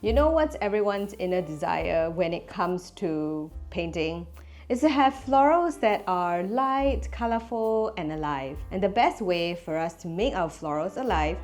You know what's everyone's inner desire when it comes to painting? Is to have florals that are light, colorful, and alive. And the best way for us to make our florals alive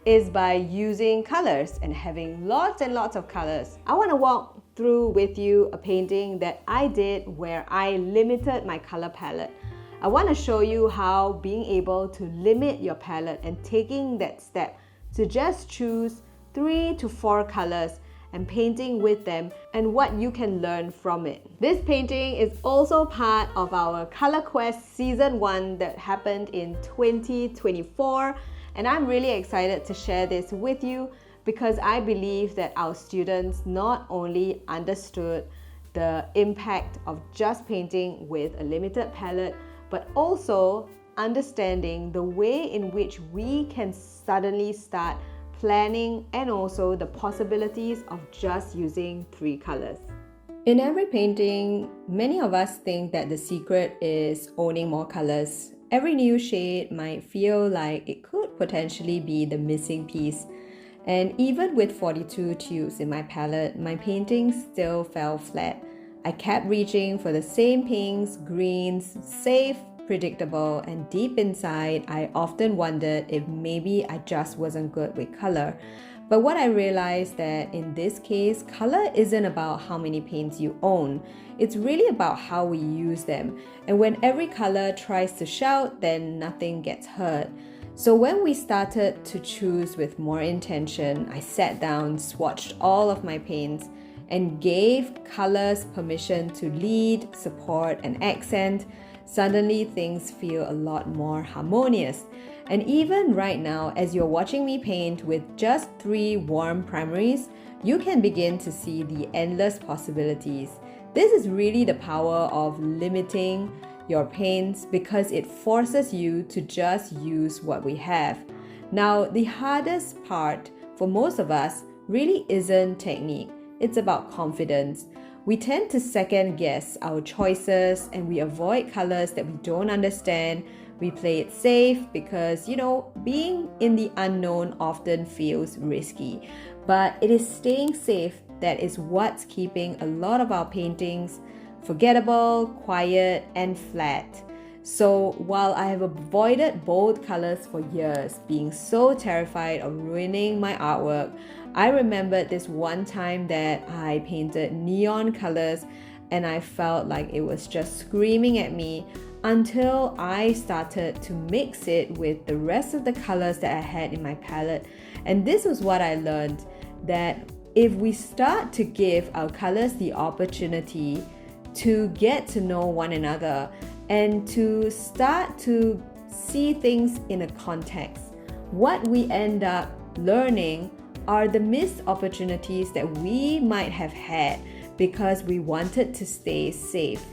is by using colors and having lots and lots of colors. I want to walk through with you a painting that I did where I limited my color palette. I want to show you how being able to limit your palette and taking that step to just choose 3 to 4 colors and painting with them and what you can learn from it. This painting is also part of our Color Quest Season 1 that happened in 2024, and I'm really excited to share this with you because I believe that our students not only understood the impact of just painting with a limited palette, but also understanding the way in which we can suddenly start planning and also the possibilities of just using 3 colors. In every painting, many of us think that the secret is owning more colors. Every new shade might feel like it could potentially be the missing piece. And even with 42 tubes in my palette, my paintings still fell flat. I kept reaching for the same pinks, greens, safe, predictable, and deep inside, I often wondered if maybe I just wasn't good with color. But what I realized that in this case, color isn't about how many paints you own. It's really about how we use them. And when every color tries to shout, then nothing gets heard. So when we started to choose with more intention, I sat down, swatched all of my paints, and gave colors permission to lead, support, and accent. Suddenly things feel a lot more harmonious. And even right now, as you're watching me paint with just 3 warm primaries, you can begin to see the endless possibilities. This is really the power of limiting your paints because it forces you to just use what we have. Now, the hardest part for most of us really isn't technique. It's about confidence. We tend to second guess our choices and we avoid colors that we don't understand. We play it safe because, being in the unknown often feels risky. But it is staying safe that is what's keeping a lot of our paintings forgettable, quiet, and flat. So while I have avoided bold colors for years, being so terrified of ruining my artwork, I remembered this one time that I painted neon colors and I felt like it was just screaming at me until I started to mix it with the rest of the colors that I had in my palette. And this was what I learned, that if we start to give our colors the opportunity to get to know one another and to start to see things in a context, what we end up learning are the missed opportunities that we might have had because we wanted to stay safe.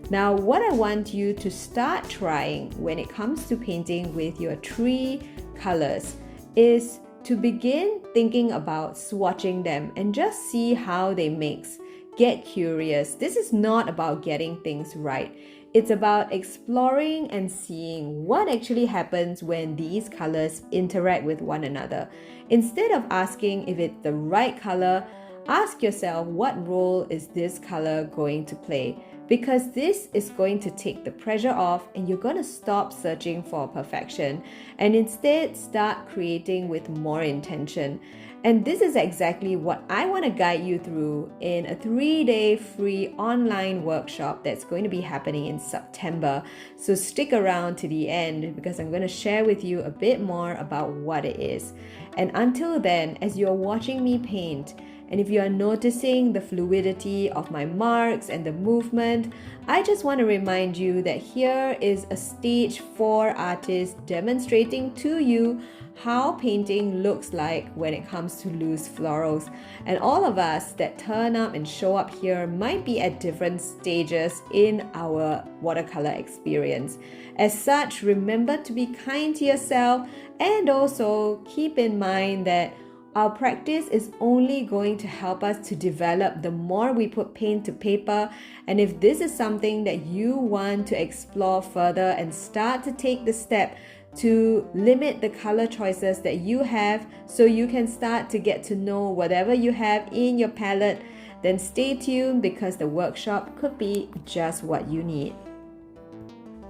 Now, what I want you to start trying when it comes to painting with your 3 colors is to begin thinking about swatching them and just see how they mix. Get curious. This is not about getting things right. It's about exploring and seeing what actually happens when these colors interact with one another. Instead of asking if it's the right color, ask yourself what role is this color going to play? Because this is going to take the pressure off and you're going to stop searching for perfection and instead start creating with more intention. And this is exactly what I want to guide you through in a 3-day free online workshop that's going to be happening in September. So stick around to the end because I'm going to share with you a bit more about what it is. And until then, as you're watching me paint, and if you are noticing the fluidity of my marks and the movement, I just want to remind you that here is a stage 4 artist demonstrating to you how painting looks like when it comes to loose florals. And all of us that turn up and show up here might be at different stages in our watercolor experience. As such, remember to be kind to yourself and also keep in mind that our practice is only going to help us to develop the more we put paint to paper. And if this is something that you want to explore further and start to take the step to limit the color choices that you have so you can start to get to know whatever you have in your palette, then stay tuned because the workshop could be just what you need.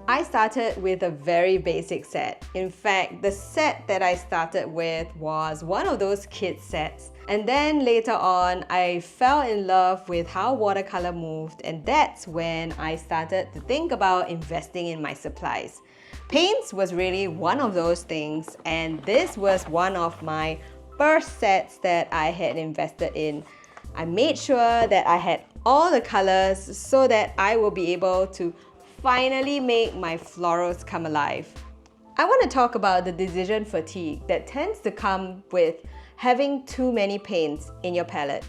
I started with a very basic set. In fact, the set that I started with was one of those kid sets. And then later on, I fell in love with how watercolor moved, and that's when I started to think about investing in my supplies. Paints was really one of those things, and this was one of my first sets that I had invested in. I made sure that I had all the colors so that I will be able to finally make my florals come alive. I want to talk about the decision fatigue that tends to come with having too many paints in your palette.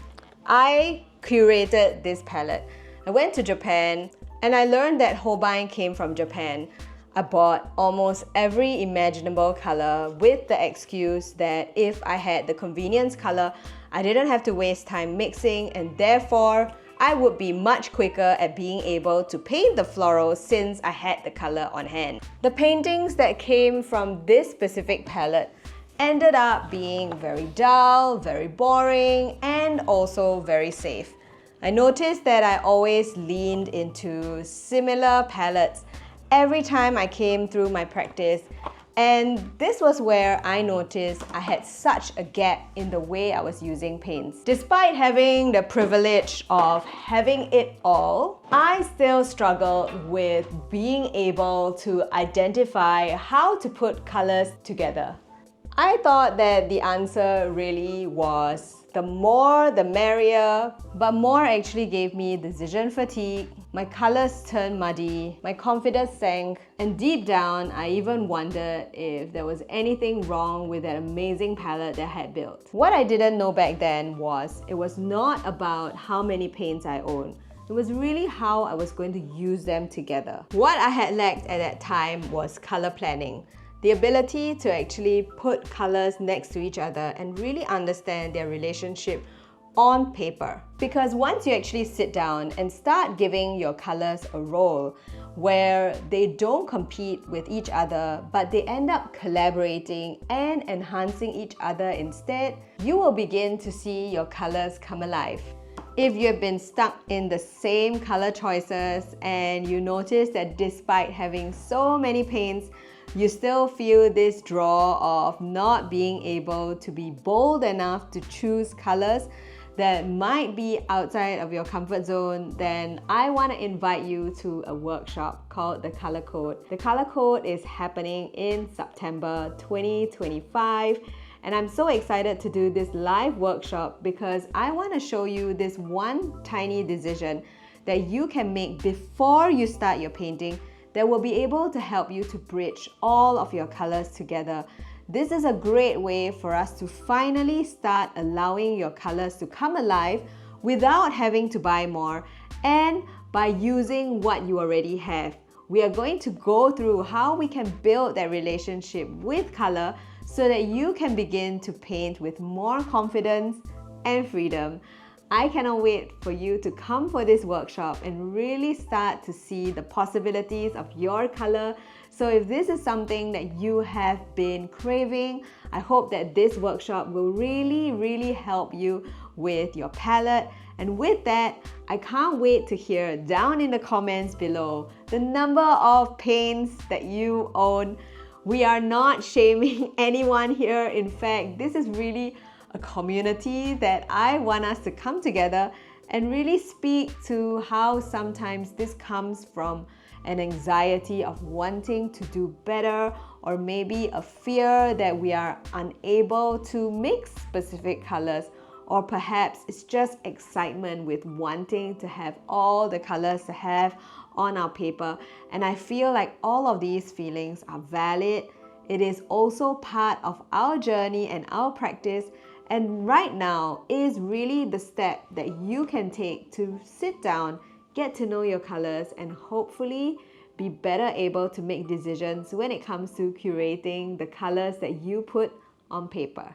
I curated this palette. I went to Japan and I learned that Holbein came from Japan. I bought almost every imaginable color with the excuse that if I had the convenience color, I didn't have to waste time mixing, and therefore I would be much quicker at being able to paint the florals since I had the color on hand. The paintings that came from this specific palette ended up being very dull, very boring, and also very safe. I noticed that I always leaned into similar palettes every time I came through my practice, and this was where I noticed I had such a gap in the way I was using paints. Despite having the privilege of having it all, I still struggled with being able to identify how to put colors together. I thought that the answer really was the more the merrier, but more actually gave me decision fatigue. My colors turned muddy, my confidence sank, and deep down I even wondered if there was anything wrong with that amazing palette that I had built. What I didn't know back then was it was not about how many paints I owned. It was really how I was going to use them together. What I had lacked at that time was color planning. The ability to actually put colors next to each other and really understand their relationship on paper. Because once you actually sit down and start giving your colors a role where they don't compete with each other but they end up collaborating and enhancing each other instead, you will begin to see your colors come alive. If you've been stuck in the same color choices and you notice that despite having so many paints, you still feel this draw of not being able to be bold enough to choose colors that might be outside of your comfort zone, then I want to invite you to a workshop called the Color Code. The Color Code is happening in September 2025, and I'm so excited to do this live workshop because I want to show you this one tiny decision that you can make before you start your painting that will be able to help you to bridge all of your colors together. This is a great way for us to finally start allowing your colors to come alive without having to buy more and by using what you already have. We are going to go through how we can build that relationship with color so that you can begin to paint with more confidence and freedom. I cannot wait for you to come for this workshop and really start to see the possibilities of your color. So if this is something that you have been craving, I hope that this workshop will really help you with your palette. And with that, I can't wait to hear down in the comments below the number of paints that you own. We are not shaming anyone here. In fact, this is really a community that I want us to come together and really speak to how sometimes this comes from an anxiety of wanting to do better, or maybe a fear that we are unable to mix specific colors, or perhaps it's just excitement with wanting to have all the colors to have on our paper. And I feel like all of these feelings are valid. It is also part of our journey and our practice. And right now is really the step that you can take to sit down, get to know your colors, and hopefully be better able to make decisions when it comes to curating the colors that you put on paper.